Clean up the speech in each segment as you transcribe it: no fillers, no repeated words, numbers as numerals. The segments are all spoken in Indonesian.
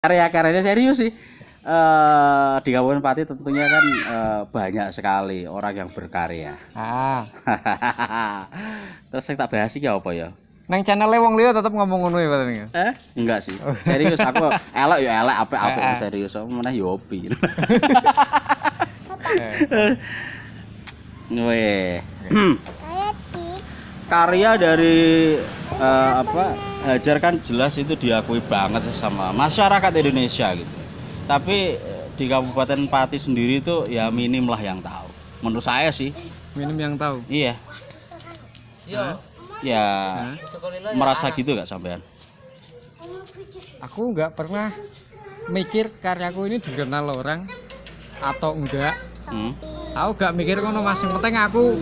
Karya-karyanya serius sih. Di Kabupaten Pati tentunya kan banyak sekali orang yang berkarya. Terus saya tak bahas iki apa ya? Nang channel wong liya tetep ngomong ngono ya katanya. Enggak sih. Serius aku elek ya elek apik serius. Meneh yo hobi. Weh. Karya dari Hajar kan jelas itu diakui banget sama masyarakat Indonesia gitu. Tapi di Kabupaten Pati sendiri itu ya minim lah yang tahu. Menurut saya sih. Minim yang tahu. Iya. Ya merasa gitu gak sampean? Aku nggak pernah mikir karyaku ini dikenal orang atau enggak. Aku gak mikir ngono Mas, yang penting aku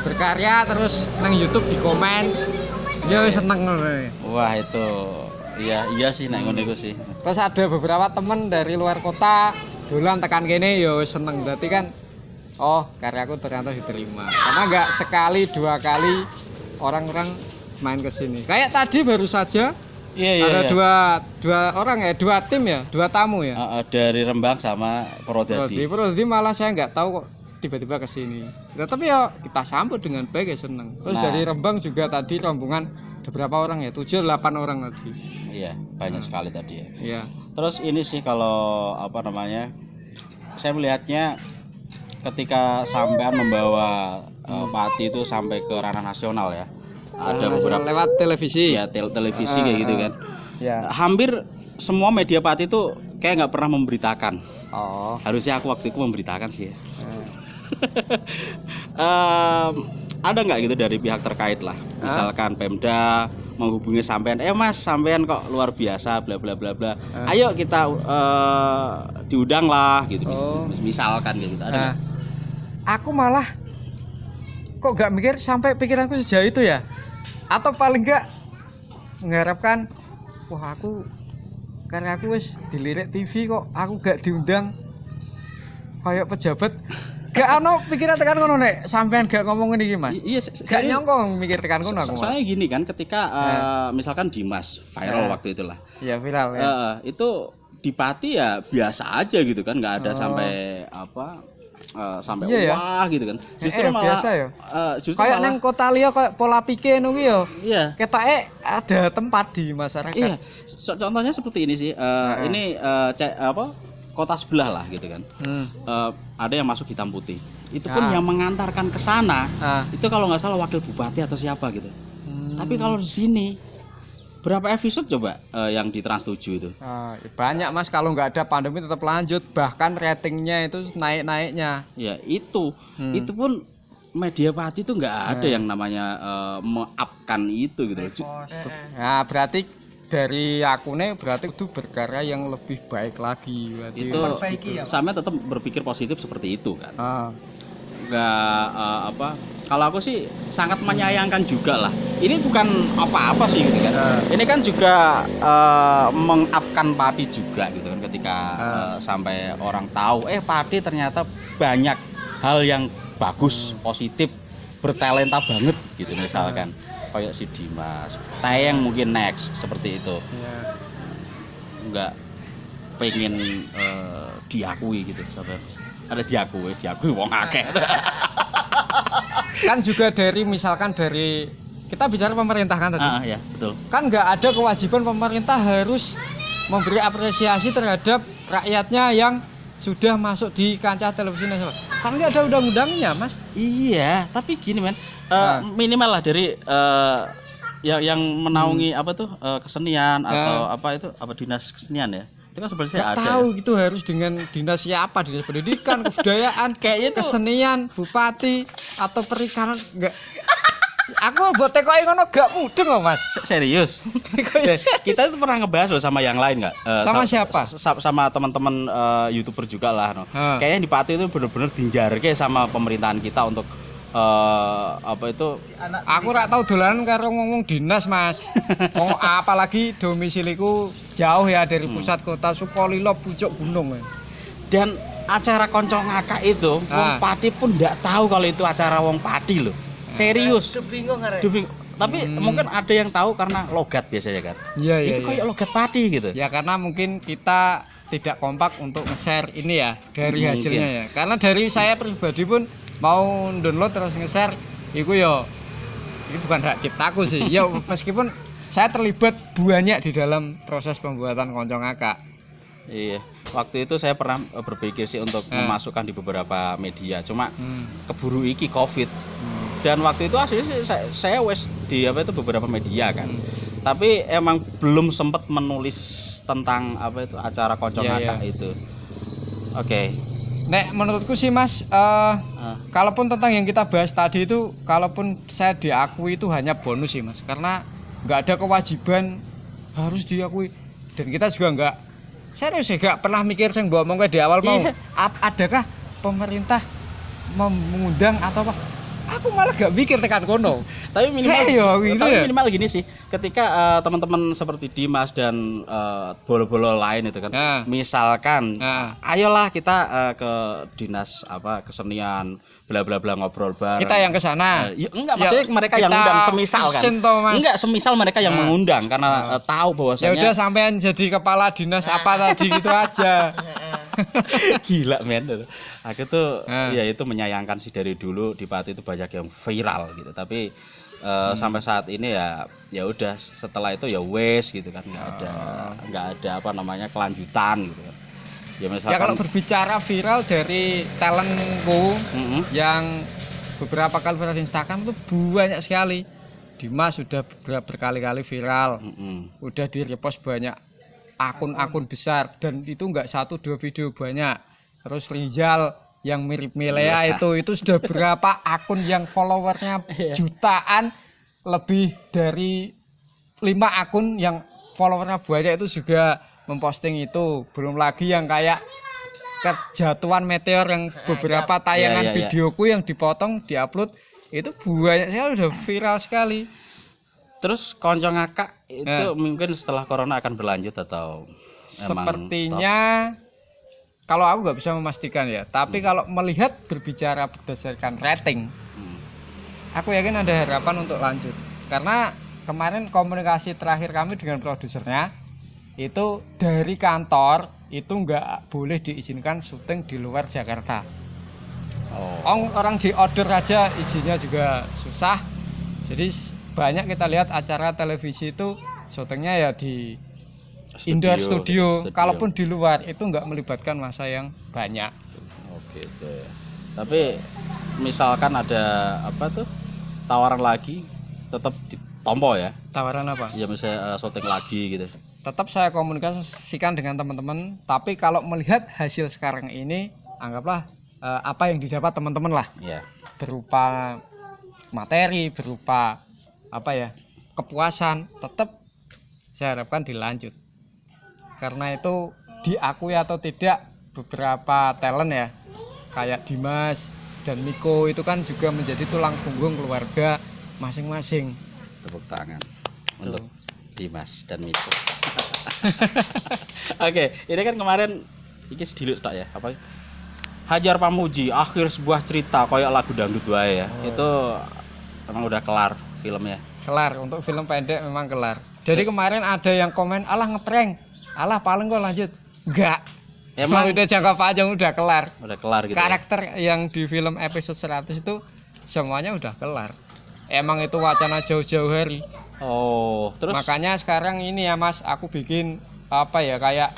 berkarya terus nang YouTube di komen. Ya seneng ngono. Wah itu iya sih nek ngono iku sih. Terus ada beberapa temen dari luar kota dolan tekan kene ya seneng. Berarti kan oh karyaku ternyata diterima. Karena nggak sekali dua kali orang-orang main ke sini. Kayak tadi baru saja ada dua orang ya, dua tim ya, dua tamu ya. Dari Rembang sama Purwodadi. Purwodadi malah saya nggak tahu kok tiba-tiba ke sini. Nah, tapi ya kita sambut dengan baik ya seneng. Terus dari Rembang juga tadi rombongan beberapa orang ya, 7-8 orang tadi. Iya, banyak sekali tadi ya. Iya. Terus ini sih kalau saya melihatnya ketika sampean membawa Pati itu sampai ke ranah nasional ya. Ada beberapa lewat televisi. Ya, televisi kayak gitu kan. Ya. Hampir semua media Pati itu kayak nggak pernah memberitakan. Oh. Harusnya aku waktu itu memberitakan sih ya. Ada nggak gitu dari pihak terkait lah, misalkan Pemda menghubungi sampean, Mas sampean kok luar biasa bla bla bla bla, ayo kita diundang lah gitu, misalkan gitu. Ada aku malah kok nggak mikir sampai pikiranku sejauh itu ya, atau paling nggak mengharapkan wah aku karena aku wis dilirik TV kok aku gak diundang kayak pejabat. Gak ono pikiran tekan ngono nek sampean gak ngomong ngene iki Mas. Iya, gak nyongkong mikir tekan ngono aku. Soalnya gini kan ketika misalkan Dimas viral waktu itulah. Iya, viral ya. Itu di Pati ya biasa aja gitu kan, nggak ada sampai sampai wah gitu kan. Justru malah biasa ya. Justru kayak nang kota liya kayak pola pikir ngono ki ya. Iya. Ketoke ada tempat di masyarakat. Iya. Contohnya seperti ini sih. Ini kota sebelah lah gitu kan. Ada yang masuk hitam putih. Itu pun yang mengantarkan ke sana itu kalau nggak salah wakil bupati atau siapa gitu. Tapi kalau di sini berapa episode coba yang di Trans 7 itu? Banyak Mas, kalau nggak ada pandemi tetap lanjut, bahkan ratingnya itu naik-naiknya. Ya itu pun media Pati itu nggak ada yang namanya me-up-kan itu gitu. Nah berarti dari aku nih berarti itu berkarya yang lebih baik lagi. Itu sama tetap berpikir positif seperti itu kan. Nggak kalau aku sih sangat menyayangkan juga lah. Ini bukan apa-apa sih gitu kan. Ini kan juga mengupkan Pati juga gitu kan, ketika sampai orang tahu Pati ternyata banyak hal yang bagus, positif, bertalenta banget gitu misalkan. Kayak si Dimas, tayang mungkin next seperti itu. Nggak pengen diakui gitu sampai ada diakui wong akeh. Kan juga dari misalkan dari kita bicara pemerintah kan tadi. Ya betul. Kan nggak ada kewajiban pemerintah harus memberi apresiasi terhadap rakyatnya yang sudah masuk di kancah televisi nasional. Kan nggak ada undang-undangnya Mas. Iya, tapi gini men, minimal lah dari yang menaungi kesenian atau dinas kesenian ya. Itu kan sebenarnya ada. Tahu gitu harus dengan dinas siapa, dinas pendidikan, kebudayaan, kayaknya itu kesenian, bupati atau perikanan enggak. Aku buat tekoki ngono gak mudeng kok Mas. Serius. Kita itu pernah ngebahas loh sama yang lain nggak? Sama siapa? Sama teman-teman YouTuber juga lah. Kayaknya di Pati itu bener-bener dinjarke sama pemerintahan kita untuk Aku rak tahu dolanan karo ngomong dinas Mas. Apalagi domisiliku jauh ya dari pusat kota, Sukolilo pucuk gunung. Dan acara konco ngakak itu wong Pati pun nggak tahu kalau itu acara wong Pati loh. Serius. Bingung Tapi mungkin ada yang tahu karena logat biasanya kan. Iya, iya. Ini kayak logat padi gitu. Ya karena mungkin kita tidak kompak untuk nge-share ini ya dari Mungkin. hasilnya ya. Karena dari saya pribadi pun mau download terus nge-share itu ya ini bukan hak ciptaku sih. Ya meskipun saya terlibat banyak di dalam proses pembuatan Konco Ngakak. Iya, waktu itu saya pernah berpikir sih untuk memasukkan di beberapa media, cuma keburu iki Covid. Dan waktu itu asli sih saya wes di apa itu beberapa media kan. Tapi emang belum sempat menulis tentang apa itu acara Konco Ngakak itu. Oke. Nek menurutku sih Mas, kalaupun tentang yang kita bahas tadi itu, kalaupun saya diakui itu hanya bonus sih Mas, karena nggak ada kewajiban harus diakui. Dan kita juga nggak serius ya, nggak pernah mikir sing mbok omong di awal mau. Adakah pemerintah mengundang atau apa? Aku malah gak mikir tekan kono. Tapi minimal gitu tapi ya? minimal gini sih, ketika teman-teman seperti Dimas dan bolo-bolo lain itu kan, misalkan ayolah kita ke dinas apa kesenian bla bla bla ngobrol bareng. Kita yang ke sana. Ya, enggak, maksudnya mereka yang mengundang semisal kan. Enggak, semisal mereka yang mengundang karena tahu bahwasanya. Ya udah sampean jadi kepala dinas apa tadi gitu aja. Gila men. Aku tuh ya itu menyayangkan sih dari dulu di Pati itu banyak yang viral gitu. Tapi sampai saat ini ya udah setelah itu ya wes gitu kan, nggak ada apa namanya kelanjutan gitu kan. Ya misalkan, ya kalau berbicara viral dari talentku yang beberapa kali viral di Instagram itu banyak sekali. Dimas sudah berkali-kali viral, udah di-repost banyak akun-akun besar dan itu enggak 1-2 video banyak. Terus Rizal yang mirip Milea itu sudah berapa akun yang followernya jutaan, lebih dari 5 akun yang followernya banyak itu juga memposting itu. Belum lagi yang kayak kejatuhan meteor yang beberapa tayangan videoku yang dipotong diupload itu banyak sekali, udah viral sekali. Terus Konco Ngakak itu mungkin setelah corona akan berlanjut atau sepertinya kalau aku nggak bisa memastikan ya, tapi kalau melihat berbicara berdasarkan rating, aku yakin ada harapan untuk lanjut. Karena kemarin komunikasi terakhir kami dengan produsernya itu dari kantor itu nggak boleh diizinkan syuting di luar Jakarta. Orang di order aja izinnya juga susah. Jadi banyak kita lihat acara televisi itu syutingnya ya di indoor studio. Kalaupun di luar itu nggak melibatkan masa yang banyak. Oke gitu ya. Tapi misalkan ada apa tuh tawaran lagi, tetap ditompo ya. Tawaran apa? Ya misalnya syuting lagi gitu. Tetap saya komunikasikan dengan teman-teman. Tapi kalau melihat hasil sekarang ini, anggaplah apa yang didapat teman-teman lah. Iya. Berupa materi, berupa apa ya, kepuasan, tetap saya harapkan dilanjut. Karena itu diakui atau tidak beberapa talent ya, kayak Dimas dan Miko itu kan juga menjadi tulang punggung keluarga masing-masing. Tepuk tangan untuk Dimas dan Miko. Oke, ini kan kemarin iki sediluk tak ya, apa Hajar Pamuji, akhir sebuah cerita kayak lagu dangdut wae ya. Itu memang udah kelar filmnya. Kelar, untuk film pendek memang kelar. Jadi kemarin ada yang komen, alah ngeprank, alah paling kok lanjut. Enggak. Emang udah jangka panjang udah kelar. Udah kelar gitu. Karakter yang di film episode 100 itu semuanya udah kelar. Emang itu wacana jauh-jauh hari. Oh, terus makanya sekarang ini ya Mas, aku bikin apa ya, kayak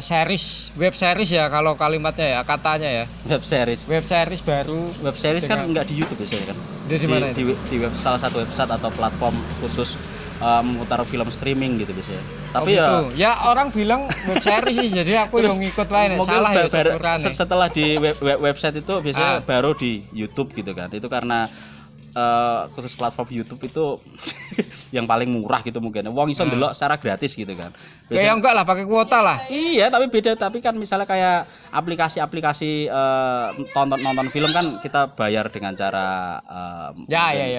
series, web series ya kalau kalimatnya ya, katanya ya. Web series baru. Web series kan enggak di YouTube biasanya kan. Di mana itu? Di web, salah satu website atau platform khusus memutar film streaming gitu biasanya. Tapi gitu. Ya orang bilang web series sih, jadi aku yang ngikut lain. Salah ya setelah di website itu biasanya baru di YouTube gitu kan. Itu karena khusus platform YouTube itu yang paling murah gitu mungkin. Wong iso ndelok secara gratis gitu kan. Ya enggak lah, pakai kuota lah. Iya, tapi beda. Tapi kan misalnya kayak aplikasi-aplikasi nonton film kan kita bayar dengan cara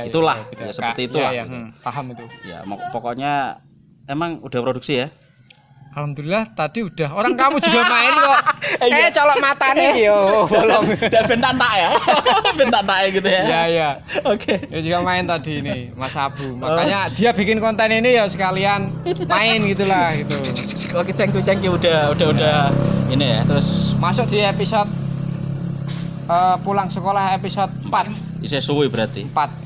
itulah ya, seperti itulah. Gitu. Paham itu. Ya, pokoknya emang udah produksi ya. Alhamdulillah tadi udah. Orang kamu juga main kok. Colok mata nih yo. Bolong. Dan bentak tak ya. Bentak tak gitu ya. Iya, iya. Oke. Ya juga main tadi nih Mas Abu. Makanya dia bikin konten ini ya sekalian main gitulah gitu. Oke, thank you udah ini ya. Terus Masuk di episode pulang sekolah episode 4. isih suwi berarti. 4.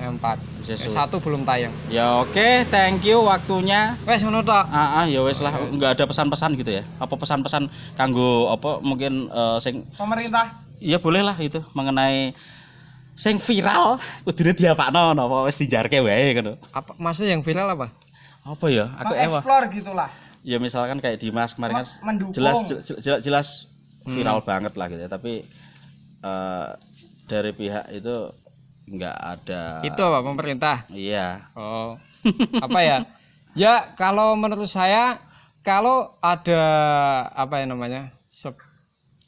Isih suwi. 1 belum tayang. Ya oke, thank you waktunya. Wes ngono tok. Ya wes lah, nggak ada pesan-pesan gitu ya. Apa pesan-pesan kanggo apa mungkin sing Pemerintah. iya boleh lah itu mengenai sing viral kudune diapakno napa wis dijarke wae ngono. Apa maksudnya yang viral apa? Apa ya? Aku Explore gitulah. Ya misalkan kayak Dimas kemarin kan Mendukung. jelas viral banget lah gitu ya. Tapi dari pihak itu nggak ada. Itu apa pemerintah? Iya. Oh. Apa ya? Ya kalau menurut saya kalau ada apa ya namanya?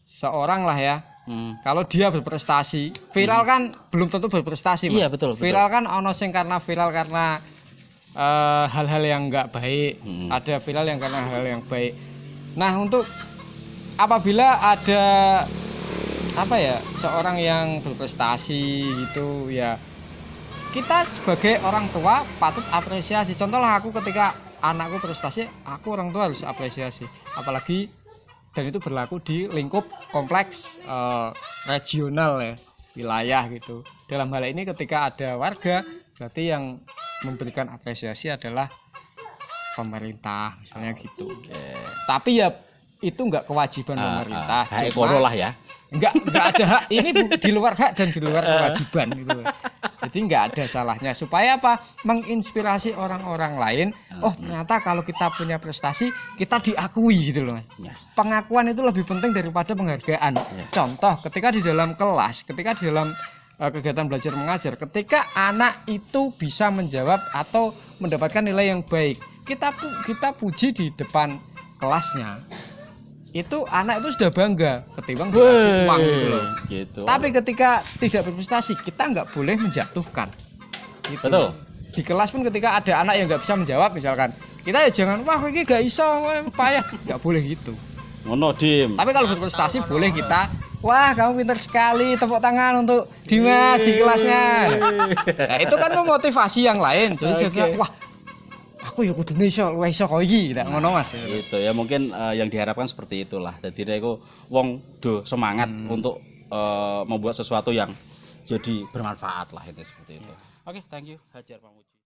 Seorang lah ya. Kalau dia berprestasi, viral kan belum tentu berprestasi, Mas. Iya, betul. Viral kan ono sing karena viral karena hal-hal yang enggak baik, ada viral yang karena hal yang baik. Nah, untuk apabila ada apa ya, seorang yang berprestasi gitu ya, kita sebagai orang tua patut apresiasi. Contoh lah aku ketika anakku prestasi, aku orang tua harus apresiasi. Apalagi dan itu berlaku di lingkup kompleks regional ya, wilayah gitu. Dalam hal ini ketika ada warga, berarti yang memberikan apresiasi adalah pemerintah misalnya gitu. Tapi ya itu enggak kewajiban pemerintah. Hak ekonomi lah ya. Enggak ada hak, ini di luar hak dan di luar kewajiban gitu. Jadi enggak ada salahnya supaya apa? Menginspirasi orang-orang lain. Oh, ternyata kalau kita punya prestasi, kita diakui gitu loh, Mas. Ya. Pengakuan itu lebih penting daripada penghargaan. Ya. Contoh, ketika di dalam kelas, ketika di dalam kegiatan belajar mengajar, ketika anak itu bisa menjawab atau mendapatkan nilai yang baik, kita puji di depan kelasnya. Itu anak itu sudah bangga ketimbang dikasih uang gitu loh. Gitu. Tapi ketika tidak berprestasi, kita nggak boleh menjatuhkan. Gitu. Betul. Di kelas pun ketika ada anak yang nggak bisa menjawab misalkan, kita ya jangan wah ini nggak iso, payah, nggak boleh gitu. Ngono Dim. Tapi kalau berprestasi boleh kita, wah kamu pintar sekali, tepuk tangan untuk Dimas di kelasnya. Nah, itu kan memotivasi yang lain. Jadi saya wah aku ya kudu iso kok iki, ndak ngono Mas. Gitu ya mungkin yang diharapkan seperti itulah. Jadi iku wong do semangat untuk membuat sesuatu yang jadi bermanfaat lah itu seperti itu. Oke, thank you Hajar Pamuji.